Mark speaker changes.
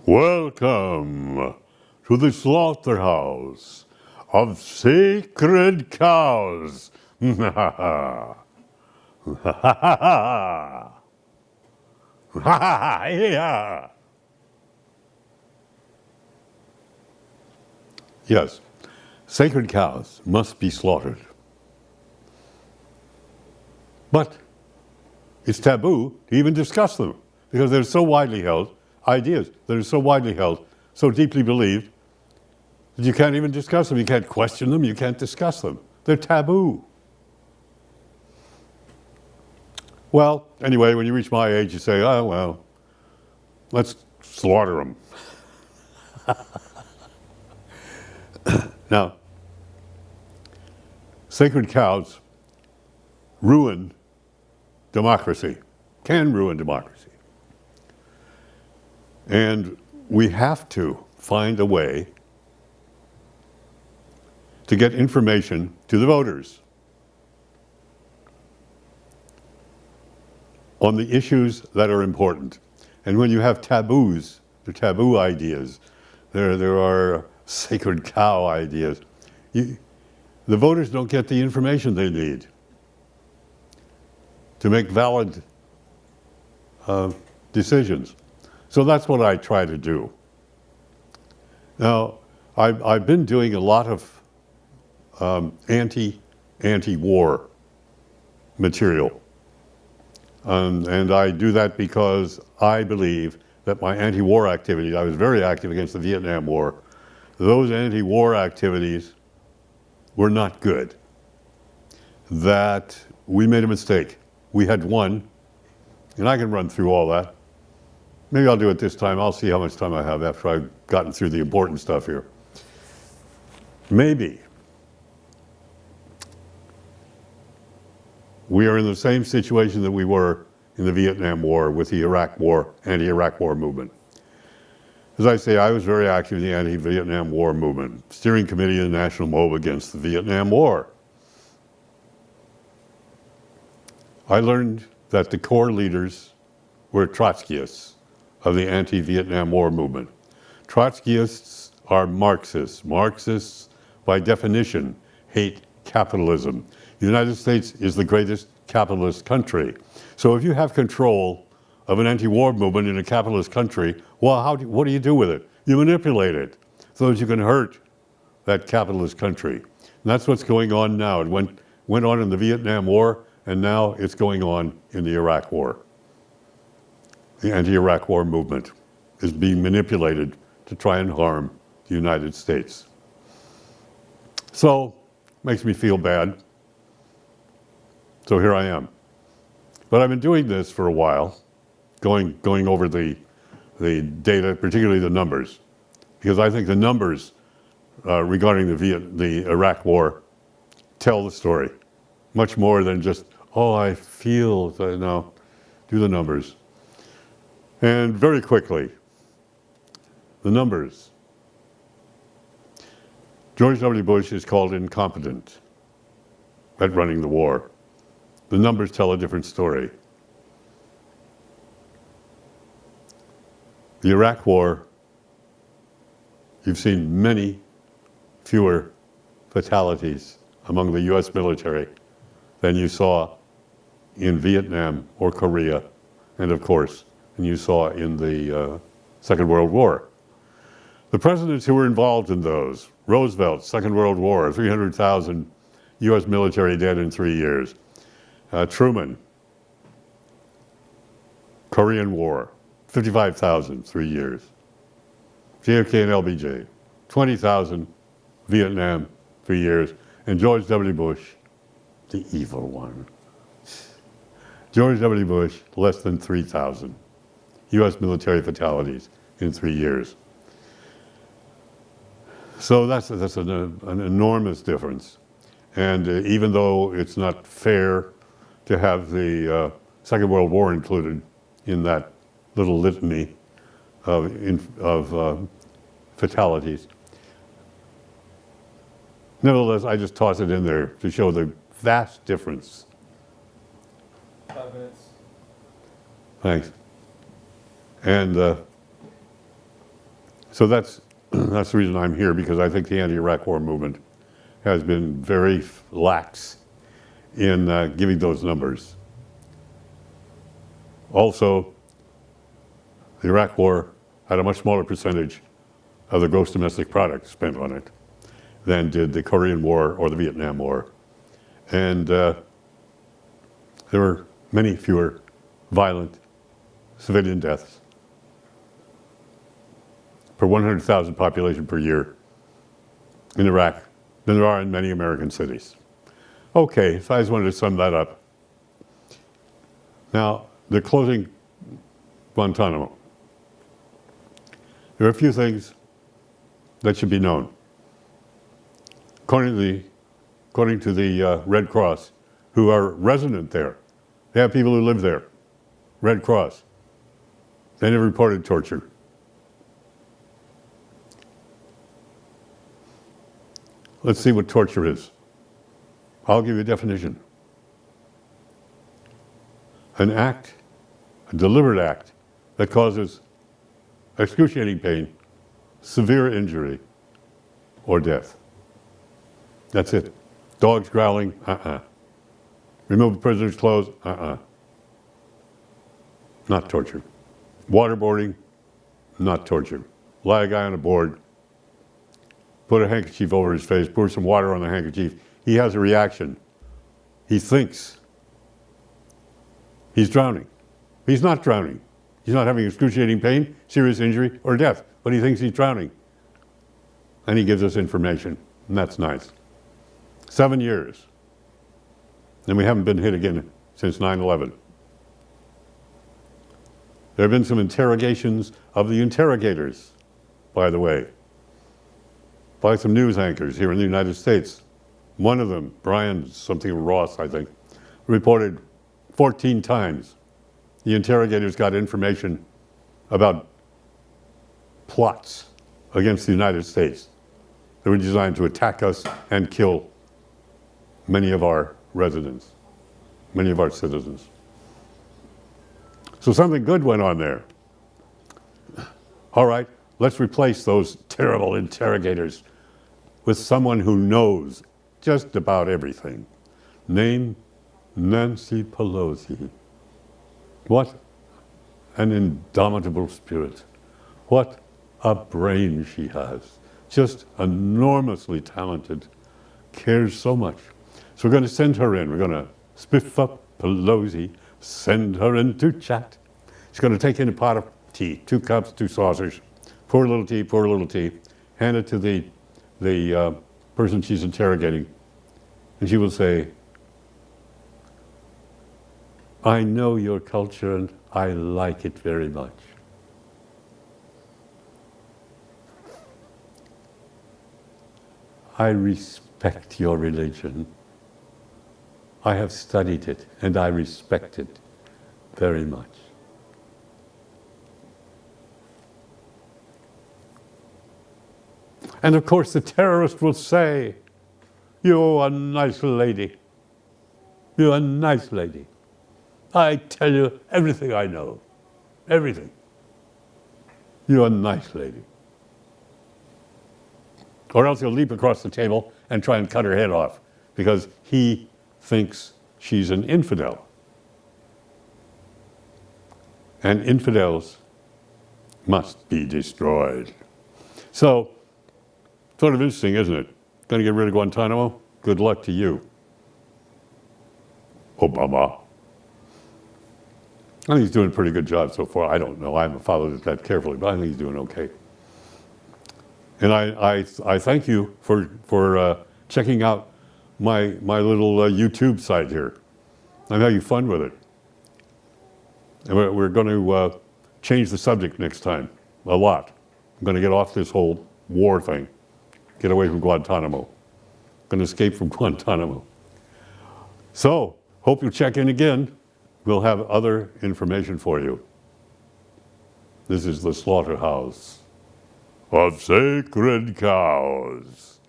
Speaker 1: Welcome to the slaughterhouse of sacred cows. Yeah. Yes, sacred cows must be slaughtered. But it's taboo to even discuss them because they're so widely held, ideas that are so widely held, so deeply believed, that you can't even discuss them. You can't question them. You can't discuss them. They're taboo. Well, anyway, when you reach my age, you say, oh, well, let's slaughter them. Now, sacred cows ruin democracy, can ruin democracy. And we have to find a way to get information to the voters on the issues that are important. And when you have taboos, the taboo ideas, there are sacred cow ideas, the voters don't get the information they need to make valid decisions. So that's what I try to do. Now, I've been doing a lot of anti-war material. And I do that because I believe that my anti-war activities, I was very active against the Vietnam War, those anti-war activities were not good. That we made a mistake. We had won, and I can run through all that. Maybe I'll do it this time. I'll see how much time I have after I've gotten through the important stuff here. Maybe we are in the same situation that we were in the Vietnam War with the Iraq War, anti-Iraq War movement. As I say, I was very active in the anti-Vietnam War movement, steering committee of the National Mob against the Vietnam War. I learned that the core leaders were Trotskyists of the anti-Vietnam War movement. Trotskyists are Marxists. Marxists, by definition, hate capitalism. The United States is the greatest capitalist country. So if you have control of an anti-war movement in a capitalist country, well, what do you do with it? You manipulate it so that you can hurt that capitalist country. And that's what's going on now. It went on in the Vietnam War, and now it's going on in the Iraq War. The anti-Iraq War movement is being manipulated to try and harm the United States. So, makes me feel bad. So here I am. But I've been doing this for a while, going over the data, particularly the numbers, because I think the numbers regarding the Iraq War tell the story, much more than just, oh, I feel, no, do the numbers. And very quickly, the numbers. George W. Bush is called incompetent at running the war. The numbers tell a different story. The Iraq War, you've seen many fewer fatalities among the US military than you saw in Vietnam or Korea, and of course, than you saw in the Second World War. The presidents who were involved in those, Roosevelt, Second World War, 300,000 US military dead in 3 years. Truman, Korean War, 55,000, 3 years. JFK and LBJ, 20,000, Vietnam, 3 years. And George W. Bush, the evil one. George W. Bush, less than 3,000 US military fatalities in 3 years. So that's an enormous difference. And even though it's not fair to have the Second World War included in that little litany of fatalities, nevertheless, I just toss it in there to show the vast difference.
Speaker 2: 5 minutes.
Speaker 1: Thanks. And So that's the reason I'm here, because I think the anti-Iraq war movement has been very lax in giving those numbers. Also, the Iraq war had a much smaller percentage of the gross domestic product spent on it than did the Korean War or the Vietnam War. And there were many fewer violent civilian deaths per 100,000 population per year in Iraq than there are in many American cities. Okay, so I just wanted to sum that up. Now, they're closing Guantanamo. There are a few things that should be known. According to the Red Cross, who are resident there, they have people who live there. Red Cross. They never reported torture. Let's see what torture is. I'll give you a definition. An act, a deliberate act, that causes excruciating pain, severe injury, or death. That's it. Dogs growling, Remove the prisoner's clothes, Not torture. Waterboarding, not torture. Lie a guy on a board, put a handkerchief over his face, pour some water on the handkerchief. He has a reaction. He thinks he's drowning. He's not drowning. He's not having excruciating pain, serious injury, or death, but he thinks he's drowning. And he gives us information, and that's nice. 7 years. And we haven't been hit again since 9/11. There have been some interrogations of the interrogators, by the way, by some news anchors here in the United States. One of them, Brian something Ross, I think, reported 14 times the interrogators got information about plots against the United States that were designed to attack us and kill many of our residents, many of our citizens. So something good went on there. All right, let's replace those terrible interrogators with someone who knows just about everything. Name Nancy Pelosi. What an indomitable spirit. What a brain she has. Just enormously talented. Cares so much. So we're going to send her in. We're going to spiff up Pelosi, send her in to chat. She's going to take in a pot of tea, 2 cups, 2 saucers. Pour a little tea, hand it to the person she's interrogating. And she will say, I know your culture and I like it very much. I respect your religion. I have studied it and I respect it very much. And of course the terrorist will say, you're a nice lady. You're a nice lady. I tell you everything I know. Everything. You're a nice lady. Or else he'll leap across the table and try and cut her head off because he thinks she's an infidel. And infidels must be destroyed. So, sort of interesting, isn't it? Going to get rid of Guantanamo? Good luck to you, Obama. I think he's doing a pretty good job so far. I don't know. I haven't followed it that carefully, but I think he's doing okay. And I thank you for checking out my little YouTube site here. I'm having fun with it. And we're going to change the subject next time a lot. I'm going to get off this whole war thing. Get away from Guantanamo. Going to escape from Guantanamo. So, hope you'll check in again. We'll have other information for you. This is the Slaughterhouse of Sacred Cows.